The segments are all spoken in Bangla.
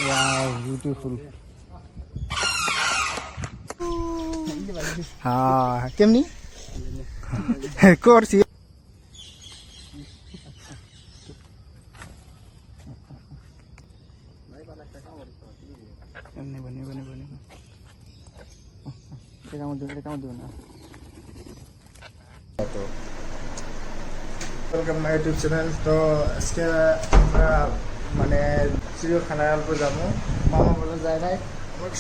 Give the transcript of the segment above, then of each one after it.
Wow, beautiful. हाँ केमनी कोर्स बने बने बने बने देखा दो ना तो वेलकम माय यूट्यूब चैनल तो इसके মানে চিড়িয়াখানায় অল্প যাবো মামা বলে যায় নাই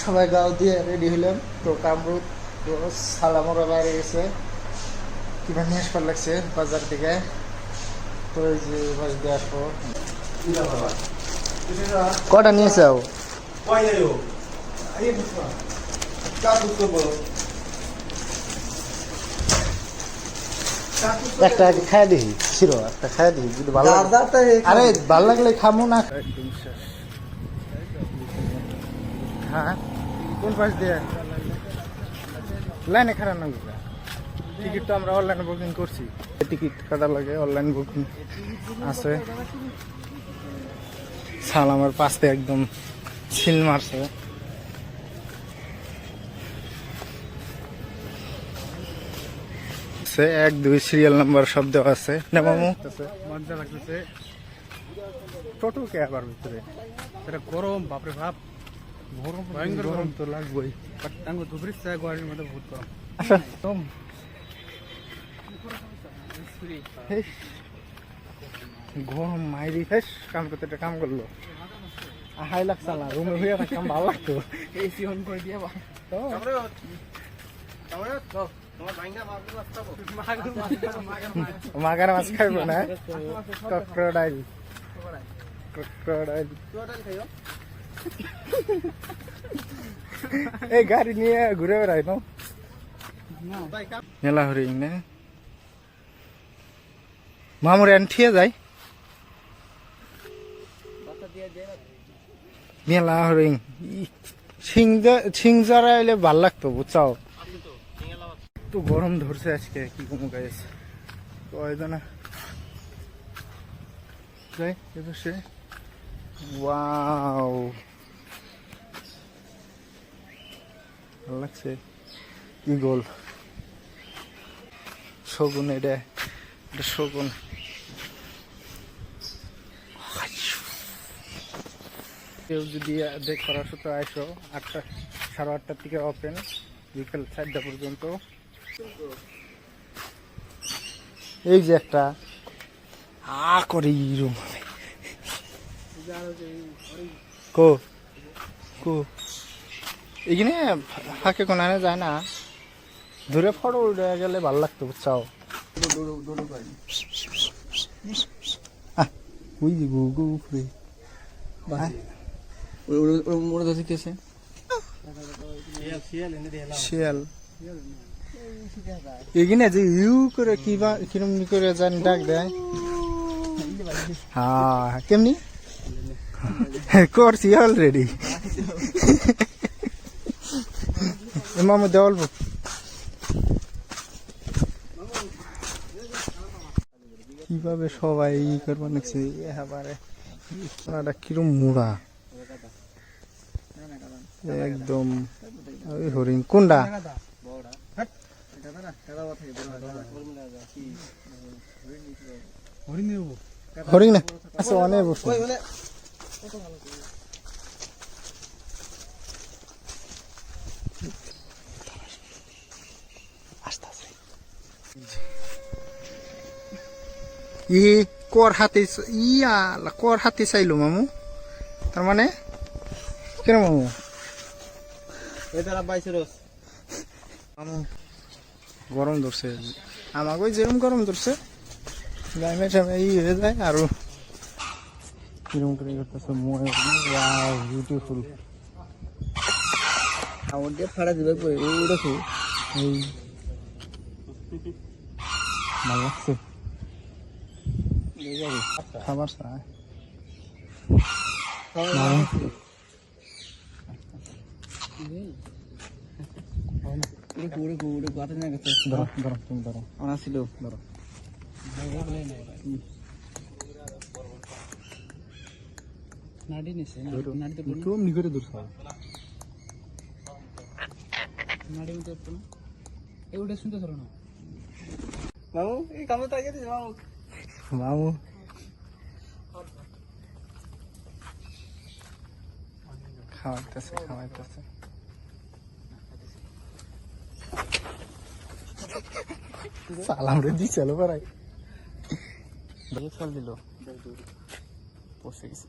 সবাই গাও দিয়ে রেডি হলাম তো কামরূপ তো সালামরা বাইরে গেছে কিবা নিয়ে আসবার লাগছে বাজার থেকে তো এই যে বাস দিয়ে আসবো কটা নিয়েছে একটা খাই দিই ছিল একটা খাই দিই যদি ভালো আরে ভালো লাগলে খামো না হ্যাঁ কোন পাশ দিয়ে লাইনে খারাপ না টিকিট তো আমরা অনলাইনে বুকিং করছি টিকিট কাটা লাগে অনলাইন বুকিং আছে সাল আমার পাশে একদম ছিল মারছে এক দুই সিরিয়াল নাম্বার সব দেওয়া আছে না মামু মজা লাগতেছে টোটো কে আবার ভিতরে এটা গরম বাপরে বাপ গরম ভয়ঙ্কর গরম তো লাগবেই টাঙ্গো দুপুরের চা গরমের মধ্যে বহুত গরম আচ্ছা তোম গরম মাইরি ফেস কাম করতে একটা কাম করলো হাই লাগছে না রুমে হয়ে কাম ভালো লাগতো এসি অন করে দিয়ে তো মাগার মাছ খাইব না ক্রোকোডাইল এই গাড়ি নিয়ে ঘুরে বেড়াই না মেলা হরিং না মামুর এনঠিয়ে যায় মেলা হরিং সিংজারা এলে ভাল লাগতো বুঝছাও তো গরম ধরছে আজকে কি কমু গাইস তো না যাই এসে ওয়াও ভালো লাগছে ইগল শগুন এটা শগুন কেউ যদি দেখবার আসো তো আইসো 8টা 8:30 থেকে ওপেন বিকেল 4টা পর্যন্ত এই যে একটা করে রুম কো কো এখানে ফাঁকে কোনানে যায় না দূরে ফটো উঠে গেলে ভালো লাগতো বুঝছাও ওই যে গো গো উপরে ওরা ধরছে কেছে শিয়াল এখানে যে ইউ করে কিবা কিরম করে জানি ডাক দেয় হ্যাঁ কেমনি করছি অলরেডি মামু দেওয়াল কিভাবে সবাই ই করবার নিচ্ছে এবারে কিরম মুড়া একদম ওই হরিণ কোনটা হরিণ না আচ্ছা অনেক বসে ই কর হাতে কর হাতে চাইলো মামু তার মানে কেন মামু মামু গরম ধরছে আমাকে যেরকম গরম ধরছে গাইমে টাইমে ই হয়ে যায় আর কিরকম করে করতেছে বিউটিফুল আমার দিয়ে ফাড়া দিবে পরে ওইরকম এই ভালো লাগছে খাবার চায় ধরো তুমি ধরো আমার ছিল ধরো নাড়ি নিছে নাড়ি তো একটু অমনি করে দূর খাও নাড়ি মতো একটু এগুলো শুনতে ধরো না মামু এই কামে তো আগে দিস মামু মামু খাওয়াইতেছে সালাম রে দি চলো পারাই দিয়ে ফল দিল বসে গেছে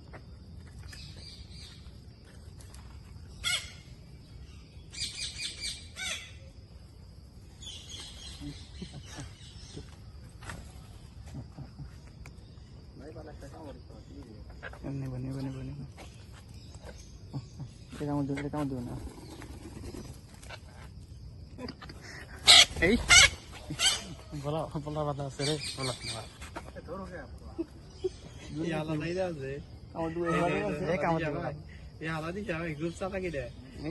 নেবো কামড় দেবো না এই বলা বাধা আছে রে বলা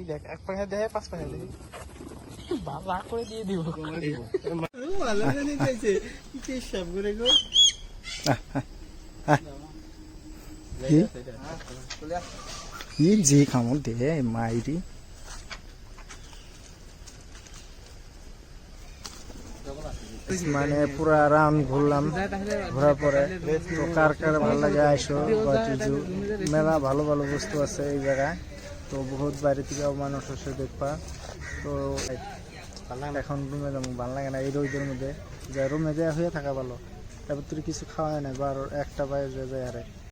দেখ এক পাখা দেয় 5 পাখা দেয় রাগ করে দিয়ে দিব যে কামড় দে মাইরি মানে পুরা রাউন্ড ঘুরলাম ঘোরার পরে তো কার ভালো লাগে আইসো মেলা ভালো ভালো বস্তু আছে এই জায়গায় তো বহুত বাইরে থেকেও মানুষ এসে দেখবা তো এখন রুমে যাবো ভালো লাগে না এই রোদের মধ্যে রুমে দেওয়া হয়ে থাকা ভালো তারপর তুই কিছু খাওয়া নাই বা একটা বাইরে যায় আরে